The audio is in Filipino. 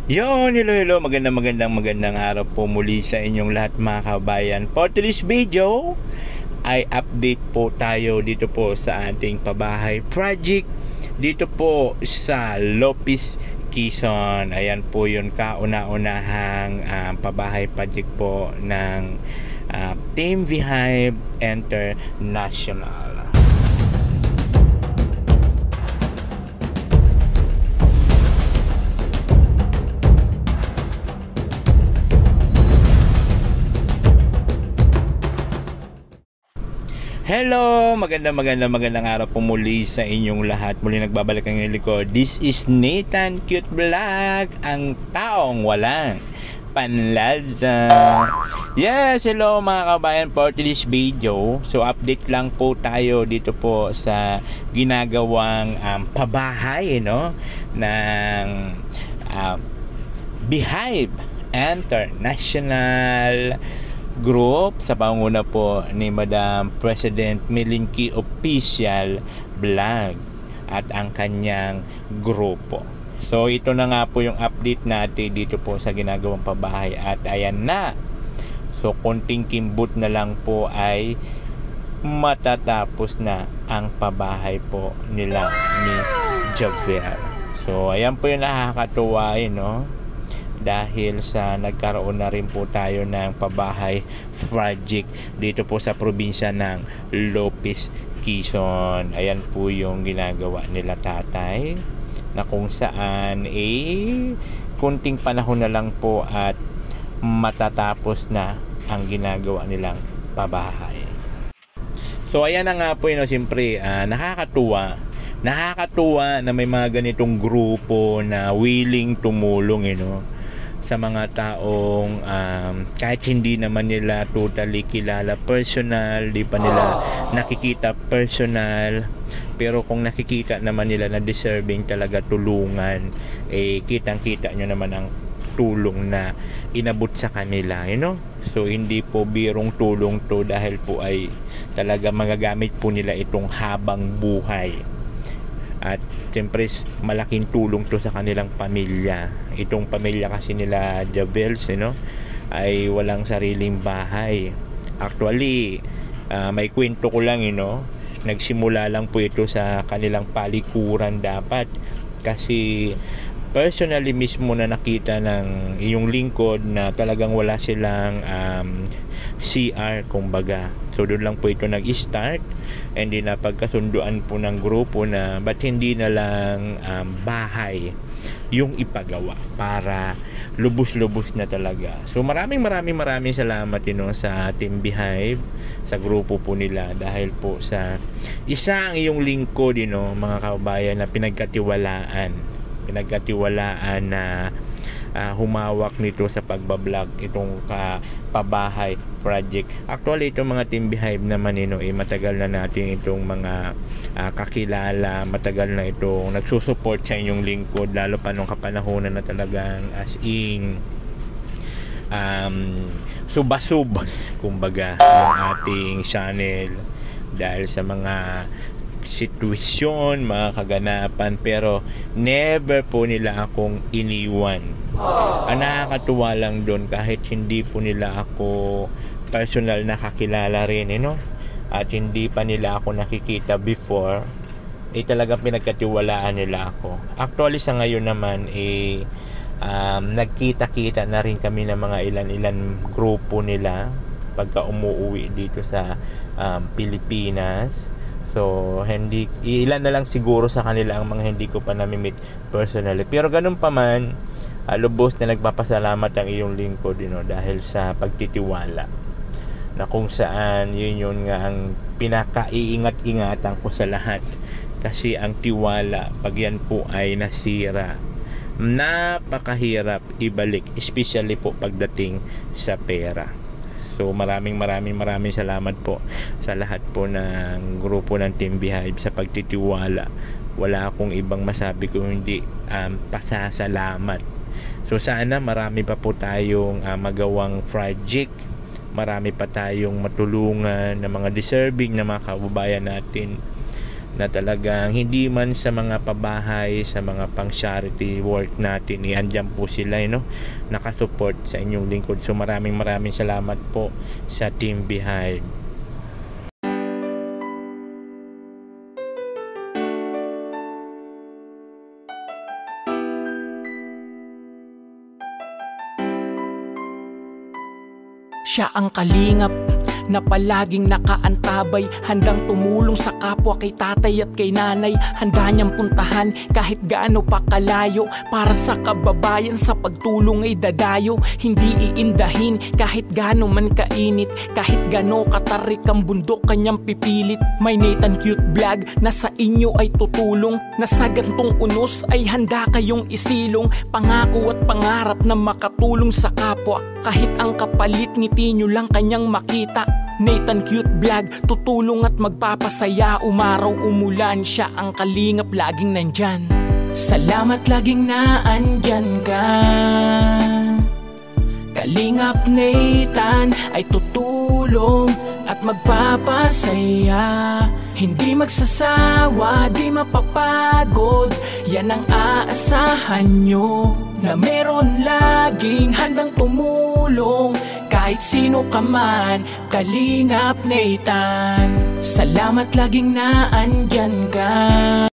Hello, magandang araw po muli sa inyong lahat mga kabayan. For today's video ay update po tayo dito po sa ating pabahay project dito po sa Lopez, Quezon. Ayan po yung kauna-unahang pabahay project po ng Team Beehive International. Hello, magandang araw po muli sa inyong lahat. Muli nagbabalik ang inyong likod. This is Nathan Cute Vlog, ang taong walang panlasa. Yes, hello mga kabayan, for today's video. So update lang po tayo dito po sa ginagawang pabahay ng Beehive International Group sa panguna po ni Madam President Milinki Official Vlog at ang kanyang grupo. So ito na nga po yung update natin dito po sa ginagawang pabahay at ayan na. So konting kimbot na lang po ay matatapos na ang pabahay po nila ni Javier. So ayan po yung nakakatuwa dahil sa nagkaroon na rin po tayo ng pabahay project dito po sa probinsya ng Lopez, Quezon. Ayan po yung ginagawa nila tatay, na kung saan kunting panahon na lang po at matatapos na ang ginagawa nilang pabahay. So ayan na nga po siyempre nakakatuwa na may mga ganitong grupo na willing tumulong sa mga taong kahit hindi naman nila totally kilala personal, di pa nila nakikita personal, pero kung nakikita naman nila na deserving talaga tulungan, kitang-kita nyo naman ang tulong na inabot sa kanila, So hindi po birong tulong to, dahil po ay talaga magagamit po nila itong habang buhay. At siyempre malaking tulong to sa kanilang pamilya. Itong pamilya kasi nila Javels ay walang sariling bahay. Actually may kwento ko lang nagsimula lang po ito sa kanilang palikuran dapat, kasi personally mismo na nakita ng iyong lingkod na talagang wala silang CR kumbaga. So doon lang po ito nag-start, and din na pagkasunduan po ng grupo na ba't hindi na lang bahay yung ipagawa para lubos-lubos na talaga. So maraming salamat sa Team Beehive, sa grupo po nila, dahil po sa isang iyong lingkod mga kabayan na pinagkatiwalaan na humawak nito sa pagbablog itong pabahay project. Actually itong mga Team Beehive naman matagal na natin itong mga kakilala, matagal na itong nagsusupport sa inyong lingkod, lalo pa nung kapanahonan na talagang as in subasub kumbaga yung ating channel dahil sa mga sitwasyon, mga kaganapan, pero never po nila akong iniwan. Ang nakakatuwa lang doon, kahit hindi po nila ako personal nakakilala rin at hindi pa nila ako nakikita before, talagang pinagkatiwalaan nila ako. Actually sa ngayon naman nagkita-kita na rin kami ng mga ilan grupo nila pagka umuwi dito sa Pilipinas. So ilan na lang siguro sa kanila ang mga hindi ko pa nami-meet personally, pero ganun pa man, lubos na nagpapasalamat ang iyong lingkod dahil sa pagtitiwala, na kung saan yun nga ang pinaka-iingat-ingatan ko sa lahat, kasi ang tiwala pag yan po ay nasira, napakahirap ibalik, especially po pagdating sa pera. So maraming salamat po sa lahat po ng grupo ng Team Beehive sa pagtitiwala. Wala akong ibang masabi kung hindi pasasalamat. So sana marami pa po tayong magawang project, marami pa tayong matulungan ng mga deserving na mga kababayan natin na talagang hindi man sa mga pabahay, sa mga pang charity work natin, andyan po sila, nakasupport sa inyong lingkod. So maraming salamat po sa Team Behind. Siya ang kalingap na palaging nakaantabay, handang tumulong sa kapwa, kay tatay at kay nanay. Handa niyang puntahan kahit gaano pa kalayo, para sa kababayan sa pagtulong ay dadayo. Hindi iindahin kahit gaano man kainit, kahit gaano katarik ang bundok kanyang pipilit. May Nathan Cute Vlog na sa inyo ay tutulong, na sa gantong unos ay handa kayong isilong. Pangako at pangarap na makatulong sa kapwa, kahit ang kapalit ngiti nyo lang kanyang makita. Nathan Cute Vlog, tutulong at magpapasaya. Umaraw umulan, siya ang kalingap laging nandyan. Salamat laging naandyan ka. Kalingap Nathan ay tutulong at magpapasaya. Hindi magsasawa, di mapapagod, yan ang aasahan nyo, na meron laging handang tumulong kahit sino ka man. Kalingap Nathan, salamat laging naandyan ka.